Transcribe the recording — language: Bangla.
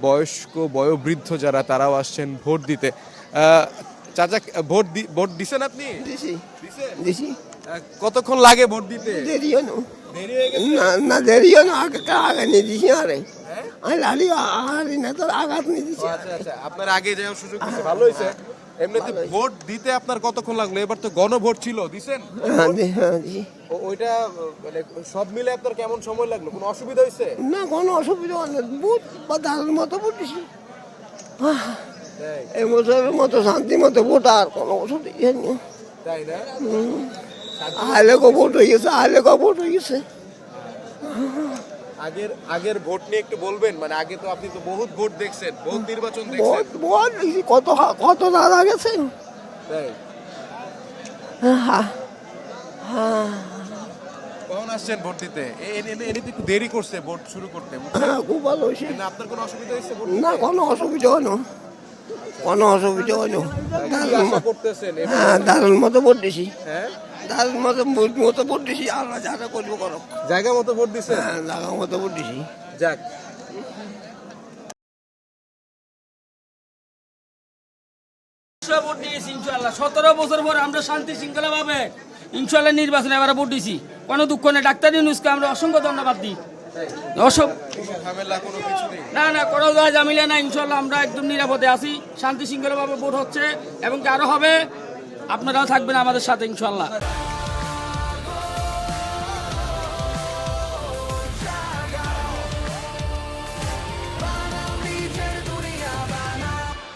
বয়স্ক বয়োবৃদ্ধ যারা তারাও আসছেন ভোট দিতে। চাচা ভোট দিছেন আপনি? দিছি দিছেন? দিছি কতক্ষণ লাগে ভোট দিতে? দেরিও না দেরি হয়ে গেছে? না না দেরিও না আগে নিয়ে দিছি আরে হ্যাঁ? আমি লালি আরে না তোর আঘাত নিয়ে ও দিছি আচ্ছা আচ্ছা, আপনার আগে যাওয়ার সুযোগ দিছে, ভালো হয়েছে। এমনিতে ভোট দিতে আপনার কতক্ষণ লাগলো? এবার তো গণভোট ছিল, দিছেন? দিছি ওইটা মানে সব মিলে আপনার কেমন সময় লাগলো? কোনো অসুবিধা হয়েছে? না কোনো অসুবিধা হয় না বুট বা দাঁড়ার মতো বুট দিছি তাই? এই বছরের মতো শান্তি মতো ভোট আর কোনো অসুবিধা নেই তাই না? আলে কো ভোট হয়ে গেছে আলে কো ভোট হয়ে গেছে আগের ভোট নিয়ে একটু বলবেন, মানে আগে তো আপনি তো বহুত ভোট দেখছেন, বহুত নির্বাচন দেখছেন। ভোট ভোট দিছি কত কত দাঁড়া গেছে তাই? হ্যাঁ হ্যাঁ কখন আসছেন ভোট দিতে? এনে তো একটু দেরি করছে ভোট শুরু করতে। খুব ভালো হয়েছে না আপনার কোনো অসুবিধা হয়েছে ভোট না দিতে? কোনো অসুবিধা হয় না কোনো অসুবিধা হয় না কি আশা করতেছেন এবার? হ্যাঁ দারুণ মতো ভোট দিছি হ্যাঁ, দারুণ মতো মতো ভোট দিছি আল্লাহ যারা করবো করো জায়গা মতো ভোট দিছেন? হ্যাঁ লাগা মতো ভোট দিছি যাক। ভোট দিয়েছি ইনশাল্লাহ 17 বছর পর আমরা শান্তি শৃঙ্খলা ভাবে ইনশাল্লাহ নির্বাচনে এবারে ভোট দিয়েছি। কোনো দুঃখ নেই, ডাক্তার ইউনূসকে আমরা অসংখ্য ধন্যবাদ দিই। কোনো ঝামেলা কোনো কিছু নেই? না না কোনো জামিলা না, ইনশাল্লাহ আমরা একদম নিরাপদে আছি, শান্তি শৃঙ্খলা ভাবে ভোট হচ্ছে এবং কি আরো হবে। আপনারাও থাকবেন আমাদের সাথে ইনশাল্লাহ।